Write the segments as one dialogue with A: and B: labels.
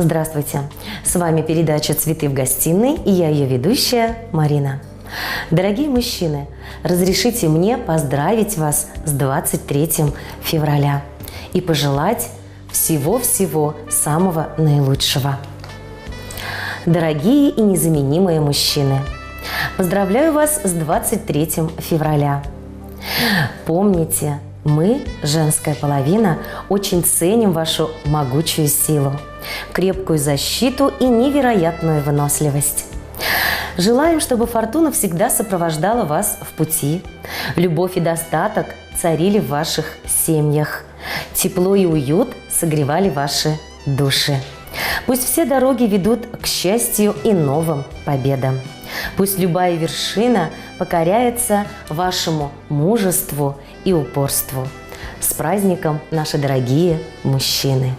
A: Здравствуйте! С вами передача «Цветы в гостиной» и я ее ведущая Марина. Дорогие мужчины, разрешите мне поздравить вас с 23 февраля и пожелать всего-всего самого наилучшего. Дорогие и незаменимые мужчины, поздравляю вас с 23 февраля. Помните, мы, женская половина, очень ценим вашу могучую силу, крепкую защиту и невероятную выносливость. Желаем, чтобы фортуна всегда сопровождала вас в пути, любовь и достаток царили в ваших семьях, тепло и уют согревали ваши души. Пусть все дороги ведут к счастью и новым победам. Пусть любая вершина покоряется вашему мужеству и упорству. С праздником, наши дорогие мужчины!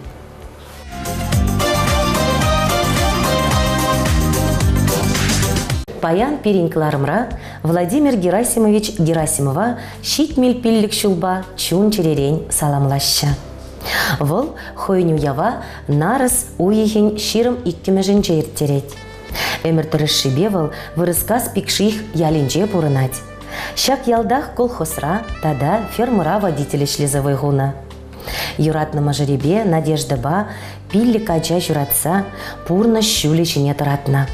A: Паян пиренькларымра Владимир Герасимович Герасимова щитмел пиллик шулба чун черерень саламлаща. Вол хойню ява нарыс уехень ширым иккімежін жейрттерет. Эмір тұрышшыбе вол вырыскас пикших ялинже пурынать. Щак ялдах колхозра, тада фермыра водителя шлизовой гуна. Юратныма жеребе надежда ба пиллик ача журатса пурна щули чіне тұратна.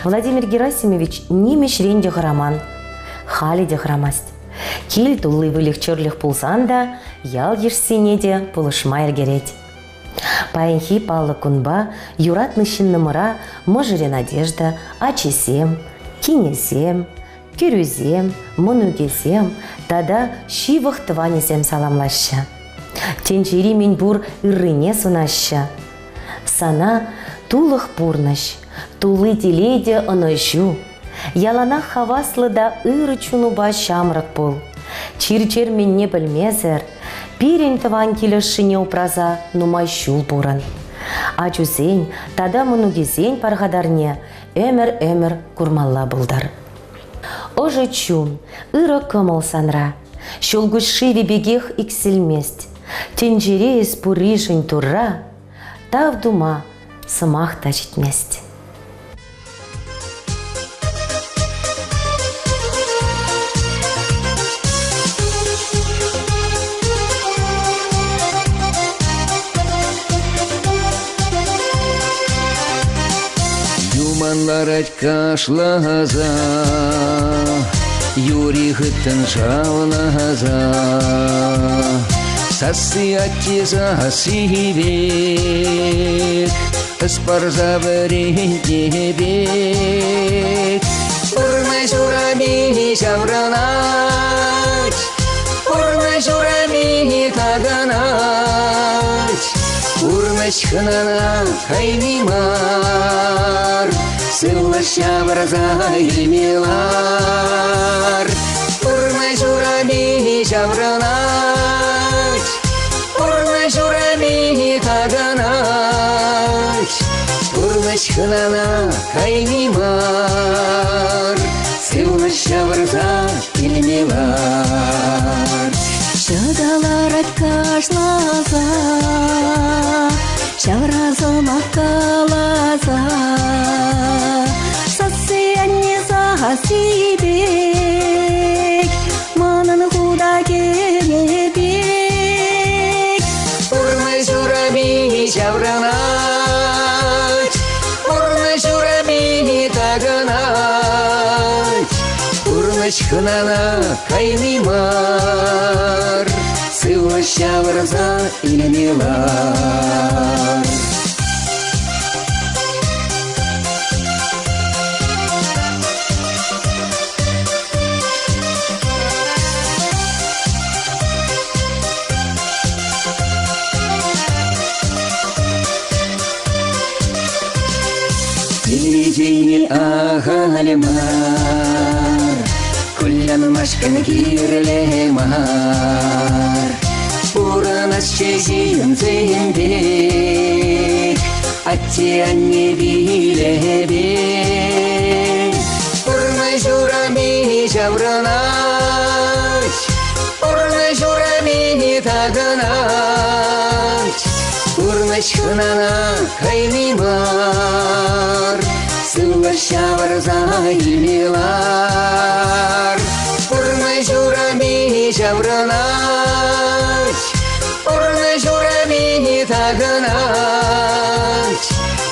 A: Владимир Герасимович немеш ренде храман, хали де храмасть. Киль тулы вылих черлих пулсанда, ял ешсене де пулышмайр гереть. Паенхи палы кунба, юратны шиннымыра мыжыре надежда, ачесем, кинесем, кюрюзем, мунугесем, тада шивых тванесем саламлаща. Тенчери мен бур ырыне сунаща. Сана тулых пурнащ, тулы теледе ынощу. Ялана хаваслы да ыры чунуба шамрак пол. Чир-чир мен не білмезер, пирен тыван келішіне упраза нумай шул буран. Ачусень, тада мунугесень паргадарне, эмір-эмір курмалла булдар. Ожы чун, ыры кымыл санра, шулгуши вебегех икселмест, тенжереес пуришень турра, тав дума сымах тачитмест.
B: Юманларать кашлаза, юри хыттын жалназа, сасы аттеза сивек, спарза вредебек. Урмай журами жавранать, урмай журами таганать, урмай шханана хайнимар, сыллаща враза илмилар. Урмай журами жавранать, урмай журами таганать, урмай шханана хайнимар, сыллаща враза илмилар.
C: Шыдаларат кашлаза, шавразыма калаза, сасыянне сахасибек, манын худа керебек.
B: Урмай жураби жавранать, урмай жураби таганать, урмай шханана хайнимар, сыллаща враза илмилар. Дили агалмар, куллян машкан кирлемар, уранас чезин зендек, аттианне билебек. Урмай журами жавранать, урмай журами таганать, Пурночхнана кайнимар, сыллашаварза илмилар. Пурны журами жавранач, пурны журами тагынач.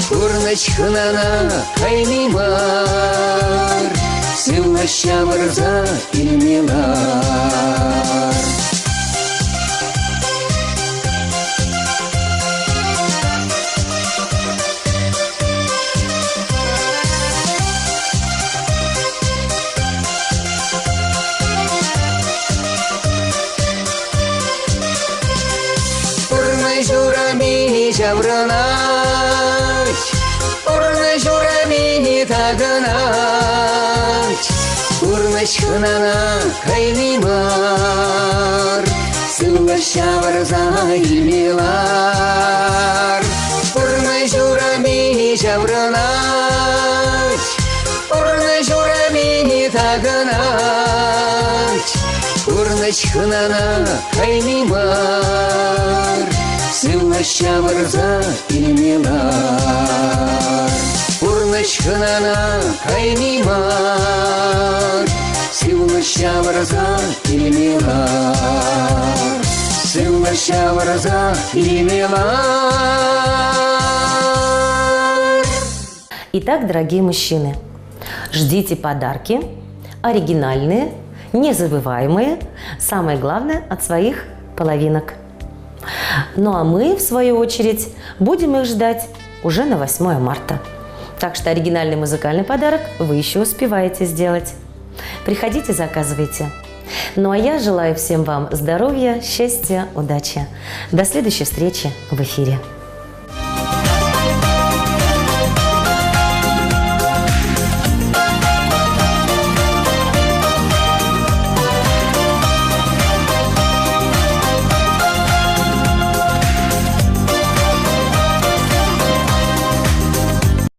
B: Пурночхнана кайнимар, сыллашаварза илмилар. Журами жавранач, пурны журами тагынач. Пурночхнана кайнимар, сыллашаварза илмилар. Пурны журами жавранач, пурны журами тагынач. Пурночхнана кайнимар, сыллашаварза илмилар. Пурночхнана кайнимар, сыллашаварза илмилар. Сыллашаварза илмилар.
A: Итак, дорогие мужчины, ждите подарки, оригинальные, незабываемые, самое главное, от своих половинок. Ну а мы, в свою очередь, будем их ждать уже на 8 марта. Так что оригинальный музыкальный подарок вы еще успеваете сделать. Приходите, заказывайте. Ну а я желаю всем вам здоровья, счастья, удачи. До следующей встречи в эфире.